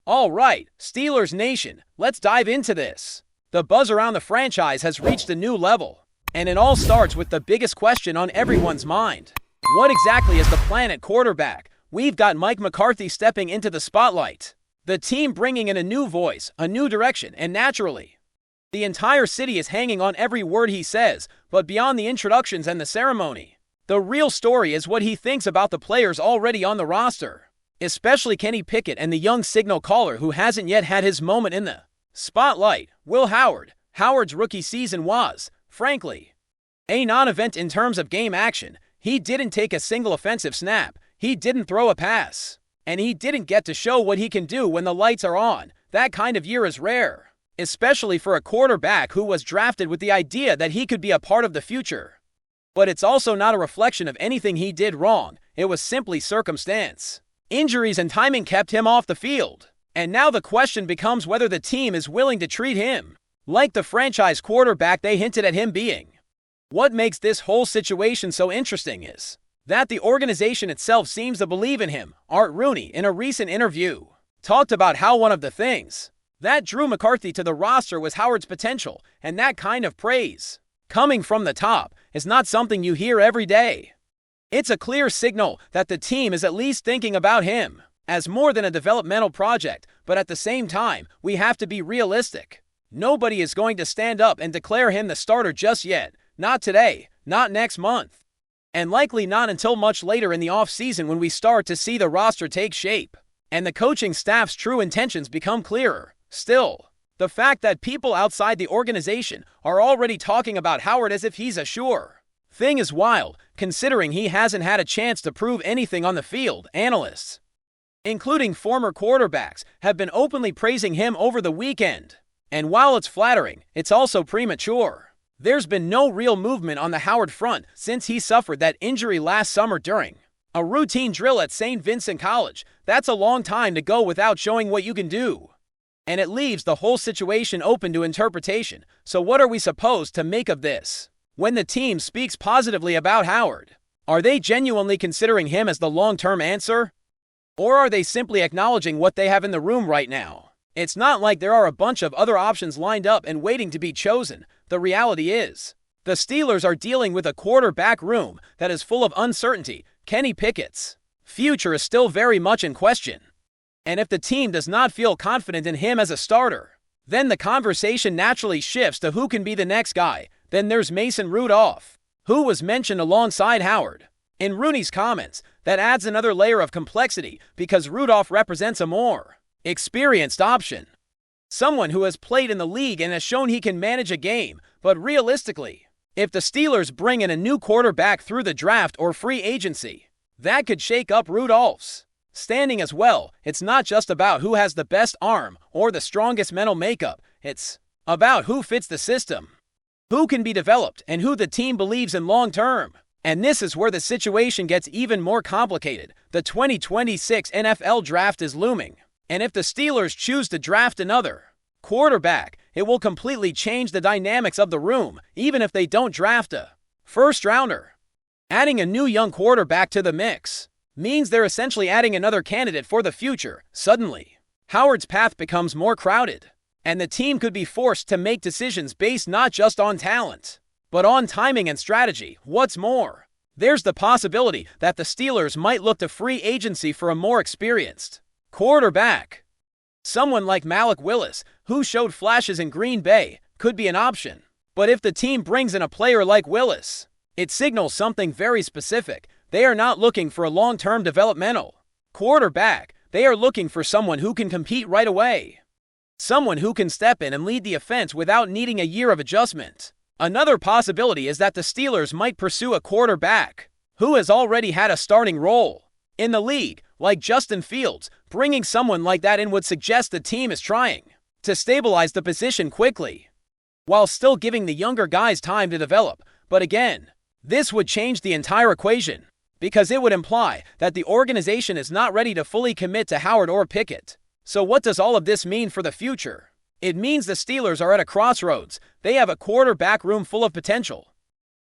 All right, Steelers Nation, let's dive into this. The buzz around the franchise has reached a new level, and it all starts with the biggest question on everyone's mind. What exactly is the plan at quarterback? We've got Mike McCarthy stepping into the spotlight. The team bringing in a new voice, a new direction, and naturally, the entire city is hanging on every word he says, but beyond the introductions and the ceremony, the real story is what he thinks about the players already on the roster, especially Kenny Pickett and the young signal caller who hasn't yet had his moment in the spotlight, Will Howard. Howard's rookie season was, frankly, a non-event in terms of game action. He didn't take a single offensive snap, he didn't throw a pass, and he didn't get to show what he can do when the lights are on. That kind of year is rare, especially for a quarterback who was drafted with the idea that he could be a part of the future. But it's also not a reflection of anything he did wrong, it was simply circumstance. Injuries and timing kept him off the field, and now the question becomes whether the team is willing to treat him like the franchise quarterback they hinted at him being. What makes this whole situation so interesting is that the organization itself seems to believe in him. Art Rooney, in a recent interview, talked about how one of the things that drew McCarthy to the roster was Howard's potential, and that kind of praise, coming from the top, is not something you hear every day. It's a clear signal that the team is at least thinking about him as more than a developmental project, but at the same time, we have to be realistic. Nobody is going to stand up and declare him the starter just yet. Not today, not next month, and likely not until much later in the offseason when we start to see the roster take shape and the coaching staff's true intentions become clearer. Still, the fact that people outside the organization are already talking about Howard as if he's a sure thing is wild, considering he hasn't had a chance to prove anything on the field. Analysts, including former quarterbacks, have been openly praising him over the weekend. And while it's flattering, it's also premature. There's been no real movement on the Howard front since he suffered that injury last summer during a routine drill at St. Vincent College. That's a long time to go without showing what you can do. And it leaves the whole situation open to interpretation. So what are we supposed to make of this? When the team speaks positively about Howard, are they genuinely considering him as the long-term answer? Or are they simply acknowledging what they have in the room right now? It's not like there are a bunch of other options lined up and waiting to be chosen. The reality is, the Steelers are dealing with a quarterback room that is full of uncertainty. Kenny Pickett's future is still very much in question. And if the team does not feel confident in him as a starter, then the conversation naturally shifts to who can be the next guy. Then there's Mason Rudolph, who was mentioned alongside Howard in Rooney's comments. That adds another layer of complexity because Rudolph represents a more experienced option. Someone who has played in the league and has shown he can manage a game. But realistically, if the Steelers bring in a new quarterback through the draft or free agency, that could shake up Rudolph's standing as well. It's not just about who has the best arm or the strongest mental makeup. It's about who fits the system, who can be developed, and who the team believes in long term. And this is where the situation gets even more complicated. The 2026 NFL draft is looming. And if the Steelers choose to draft another quarterback, it will completely change the dynamics of the room, even if they don't draft a first-rounder. Adding a new young quarterback to the mix means they're essentially adding another candidate for the future. Suddenly, Howard's path becomes more crowded, and the team could be forced to make decisions based not just on talent, but on timing and strategy. What's more, there's the possibility that the Steelers might look to free agency for a more experienced quarterback. Someone like Malik Willis, who showed flashes in Green Bay, could be an option. But if the team brings in a player like Willis, it signals something very specific. They are not looking for a long-term developmental quarterback. They are looking for someone who can compete right away. Someone who can step in and lead the offense without needing a year of adjustment. Another possibility is that the Steelers might pursue a quarterback who has already had a starting role in the league, like Justin Fields. Bringing someone like that in would suggest the team is trying to stabilize the position quickly, while still giving the younger guys time to develop. But again, this would change the entire equation, because it would imply that the organization is not ready to fully commit to Howard or Pickett. So what does all of this mean for the future? It means the Steelers are at a crossroads. They have a quarterback room full of potential,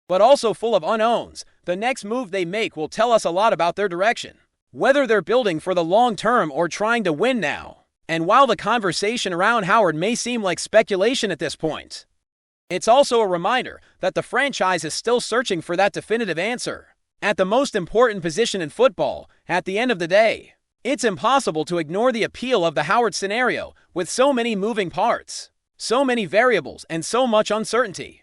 but also full of unknowns. The next move they make will tell us a lot about their direction, whether they're building for the long term or trying to win now. And while the conversation around Howard may seem like speculation at this point, it's also a reminder that the franchise is still searching for that definitive answer. At the most important position in football, at the end of the day, it's impossible to ignore the appeal of the Howard scenario with so many moving parts, so many variables, and so much uncertainty.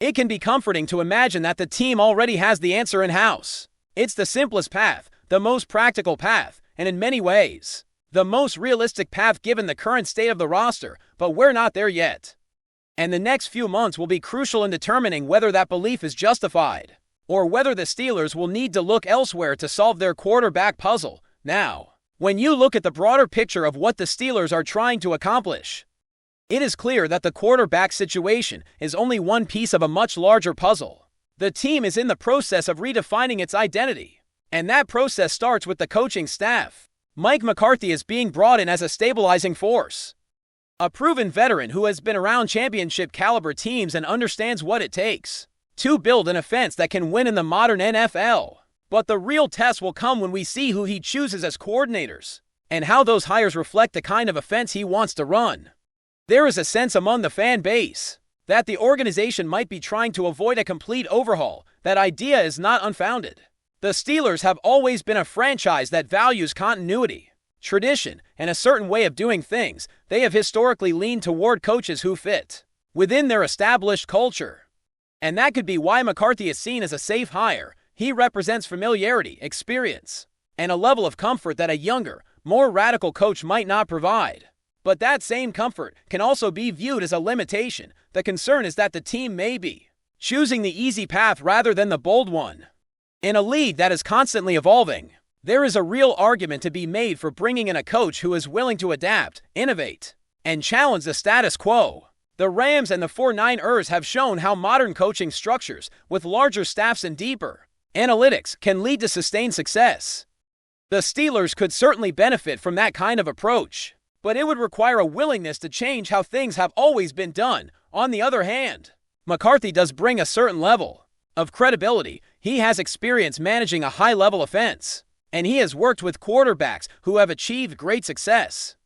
It can be comforting to imagine that the team already has the answer in-house. It's the simplest path, the most practical path, and in many ways, the most realistic path given the current state of the roster, but we're not there yet. And the next few months will be crucial in determining whether that belief is justified, or whether the Steelers will need to look elsewhere to solve their quarterback puzzle. Now, when you look at the broader picture of what the Steelers are trying to accomplish, it is clear that the quarterback situation is only one piece of a much larger puzzle. The team is in the process of redefining its identity, and that process starts with the coaching staff. Mike McCarthy is being brought in as a stabilizing force, a proven veteran who has been around championship-caliber teams and understands what it takes to build an offense that can win in the modern NFL. But the real test will come when we see who he chooses as coordinators and how those hires reflect the kind of offense he wants to run. There is a sense among the fan base that the organization might be trying to avoid a complete overhaul. That idea is not unfounded. The Steelers have always been a franchise that values continuity, tradition, and a certain way of doing things. They have historically leaned toward coaches who fit within their established culture. And that could be why McCarthy is seen as a safe hire. He represents familiarity, experience, and a level of comfort that a younger, more radical coach might not provide. But that same comfort can also be viewed as a limitation. The concern is that the team may be choosing the easy path rather than the bold one. In a league that is constantly evolving, there is a real argument to be made for bringing in a coach who is willing to adapt, innovate, and challenge the status quo. The Rams and the 49ers have shown how modern coaching structures, with larger staffs and deeper analytics, can lead to sustained success. The Steelers could certainly benefit from that kind of approach, but it would require a willingness to change how things have always been done. On the other hand, McCarthy does bring a certain level of credibility. He has experience managing a high-level offense, and he has worked with quarterbacks who have achieved great success.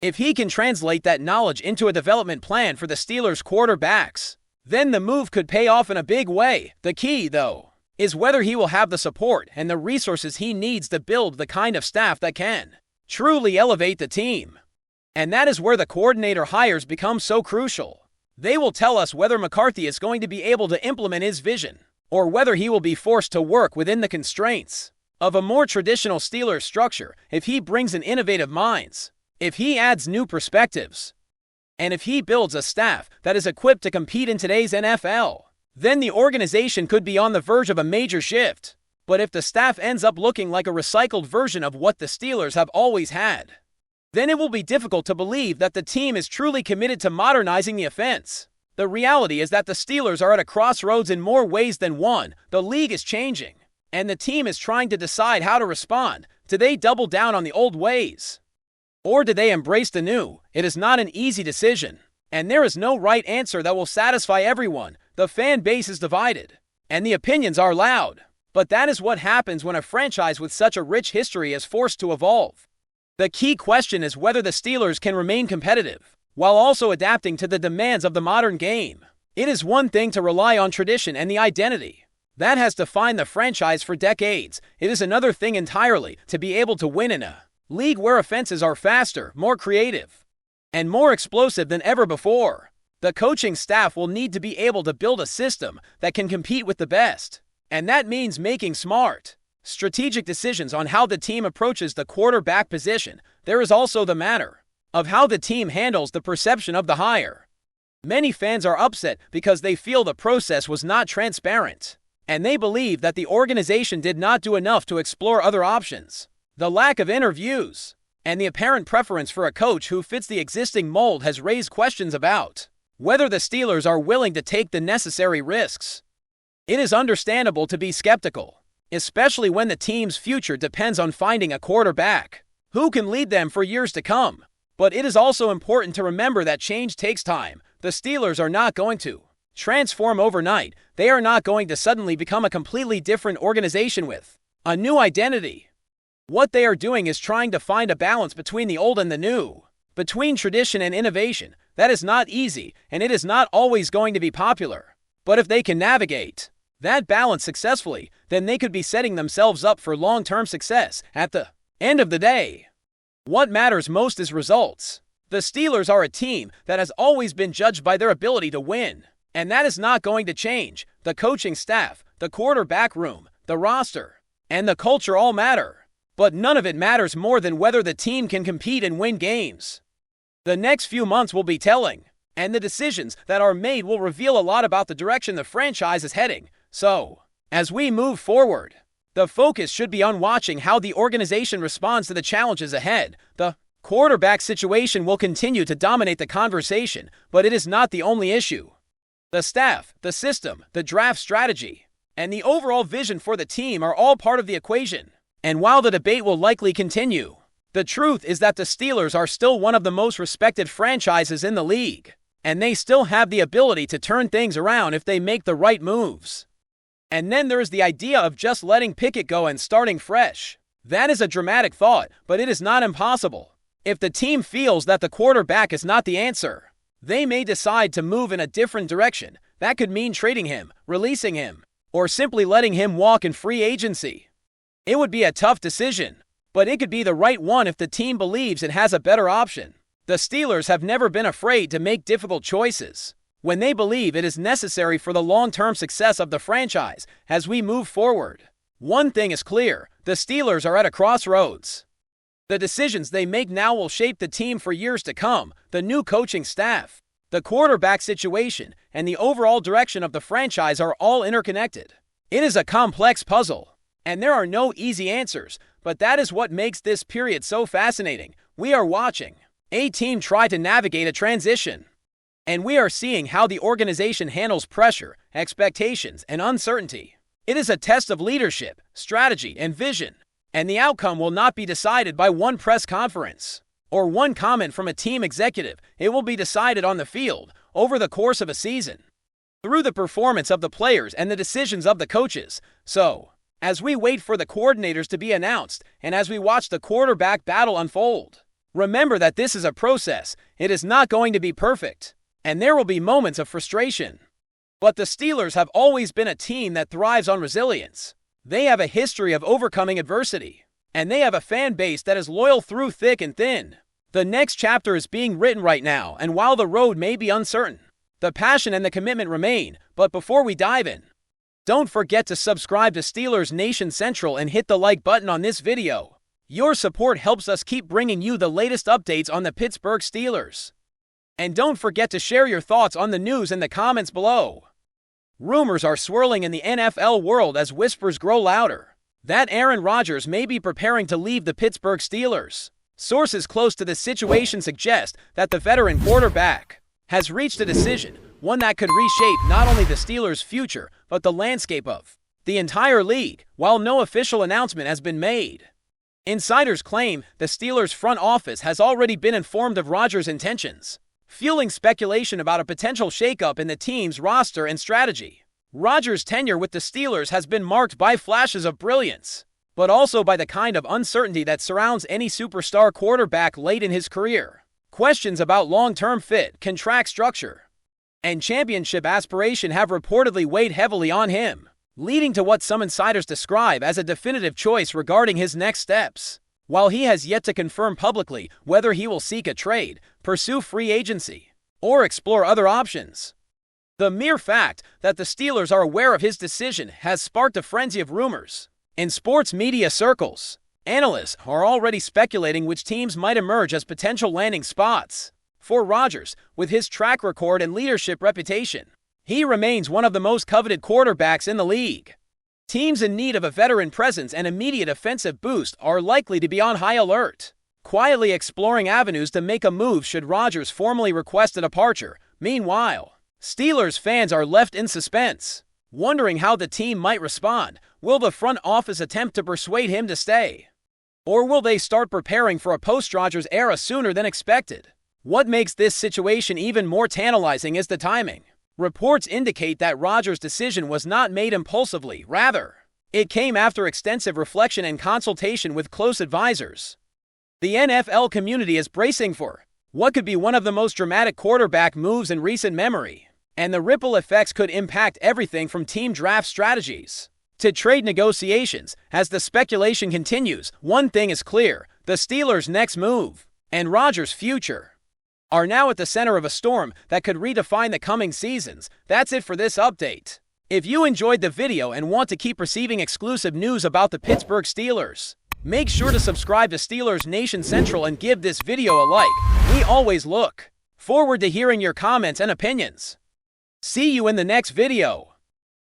If he can translate that knowledge into a development plan for the Steelers' quarterbacks, then the move could pay off in a big way. The key, though, is whether he will have the support and the resources he needs to build the kind of staff that can truly elevate the team. And that is where the coordinator hires become so crucial. They will tell us whether McCarthy is going to be able to implement his vision, or whether he will be forced to work within the constraints of a more traditional Steelers structure. If he brings in innovative minds, if he adds new perspectives, and if he builds a staff that is equipped to compete in today's NFL, then the organization could be on the verge of a major shift. But if the staff ends up looking like a recycled version of what the Steelers have always had, then it will be difficult to believe that the team is truly committed to modernizing the offense. The reality is that the Steelers are at a crossroads in more ways than one. The league is changing, and the team is trying to decide how to respond. Do they double down on the old ways, or do they embrace the new? It is not an easy decision, and there is no right answer that will satisfy everyone. The fan base is divided, and the opinions are loud. But that is what happens when a franchise with such a rich history is forced to evolve. The key question is whether the Steelers can remain competitive while also adapting to the demands of the modern game. It is one thing to rely on tradition and the identity that has defined the franchise for decades. It is another thing entirely to be able to win in a league where offenses are faster, more creative, and more explosive than ever before. The coaching staff will need to be able to build a system that can compete with the best, and that means making smart, strategic decisions on how the team approaches the quarterback position. There is also the matter of how the team handles the perception of the hire. Many fans are upset because they feel the process was not transparent, and they believe that the organization did not do enough to explore other options. The lack of interviews and the apparent preference for a coach who fits the existing mold has raised questions about whether the Steelers are willing to take the necessary risks. It is understandable to be skeptical, especially when the team's future depends on finding a quarterback who can lead them for years to come. But it is also important to remember that change takes time. The Steelers are not going to transform overnight. They are not going to suddenly become a completely different organization with a new identity. What they are doing is trying to find a balance between the old and the new. Between tradition and innovation, that is not easy, and it is not always going to be popular. But if they can navigate that balance successfully, then they could be setting themselves up for long-term success. At the end of the day, what matters most is results. The Steelers are a team that has always been judged by their ability to win, and that is not going to change. The coaching staff, the quarterback room, the roster, and the culture all matter. But none of it matters more than whether the team can compete and win games. The next few months will be telling, and the decisions that are made will reveal a lot about the direction the franchise is heading. So, as we move forward, the focus should be on watching how the organization responds to the challenges ahead. The quarterback situation will continue to dominate the conversation, but it is not the only issue. The staff, the system, the draft strategy, and the overall vision for the team are all part of the equation. And while the debate will likely continue, the truth is that the Steelers are still one of the most respected franchises in the league, and they still have the ability to turn things around if they make the right moves. And then there is the idea of just letting Pickett go and starting fresh. That is a dramatic thought, but it is not impossible. If the team feels that the quarterback is not the answer, they may decide to move in a different direction. That could mean trading him, releasing him, or simply letting him walk in free agency. It would be a tough decision, but it could be the right one if the team believes it has a better option. The Steelers have never been afraid to make difficult choices when they believe it is necessary for the long-term success of the franchise. As we move forward, one thing is clear: the Steelers are at a crossroads. The decisions they make now will shape the team for years to come. The new coaching staff, the quarterback situation, and the overall direction of the franchise are all interconnected. It is a complex puzzle, and there are no easy answers, but that is what makes this period so fascinating. We are watching a team try to navigate a transition, and we are seeing how the organization handles pressure, expectations, and uncertainty. It is a test of leadership, strategy, and vision, and the outcome will not be decided by one press conference or one comment from a team executive. It will be decided on the field, over the course of a season, through the performance of the players and the decisions of the coaches. So, as we wait for the coordinators to be announced, and as we watch the quarterback battle unfold, remember that this is a process. It is not going to be perfect, and there will be moments of frustration. But the Steelers have always been a team that thrives on resilience. They have a history of overcoming adversity, and they have a fan base that is loyal through thick and thin. The next chapter is being written right now, and while the road may be uncertain, the passion and the commitment remain. But before we dive in, don't forget to subscribe to Steelers Nation Central and hit the like button on this video. Your support helps us keep bringing you the latest updates on the Pittsburgh Steelers. And don't forget to share your thoughts on the news in the comments below. Rumors are swirling in the NFL world as whispers grow louder that Aaron Rodgers may be preparing to leave the Pittsburgh Steelers. Sources close to the situation suggest that the veteran quarterback has reached a decision, one that could reshape not only the Steelers' future, but the landscape of the entire league, while no official announcement has been made. Insiders claim the Steelers' front office has already been informed of Rodgers' intentions, fueling speculation about a potential shakeup in the team's roster and strategy. Rodgers' tenure with the Steelers has been marked by flashes of brilliance, but also by the kind of uncertainty that surrounds any superstar quarterback late in his career. Questions about long-term fit, contract structure, and championship aspiration have reportedly weighed heavily on him, leading to what some insiders describe as a definitive choice regarding his next steps. While he has yet to confirm publicly whether he will seek a trade, pursue free agency, or explore other options, the mere fact that the Steelers are aware of his decision has sparked a frenzy of rumors. In sports media circles, analysts are already speculating which teams might emerge as potential landing spots for Rodgers. With his track record and leadership reputation, he remains one of the most coveted quarterbacks in the league. Teams in need of a veteran presence and immediate offensive boost are likely to be on high alert, quietly exploring avenues to make a move should Rodgers formally request a departure. Meanwhile, Steelers fans are left in suspense, wondering how the team might respond. Will the front office attempt to persuade him to stay, or will they start preparing for a post-Rodgers era sooner than expected? What makes this situation even more tantalizing is the timing. Reports indicate that Rodgers' decision was not made impulsively. Rather, it came after extensive reflection and consultation with close advisors. The NFL community is bracing for What could be one of the most dramatic quarterback moves in recent memory? And the ripple effects could impact everything from team draft strategies to trade negotiations. As the speculation continues, one thing is clear: the Steelers' next move and Rodgers' future are now at the center of a storm that could redefine the coming seasons. That's it for this update. If you enjoyed the video and want to keep receiving exclusive news about the Pittsburgh Steelers, make sure to subscribe to Steelers Nation Central and give this video a like. We always look forward to hearing your comments and opinions. See you in the next video.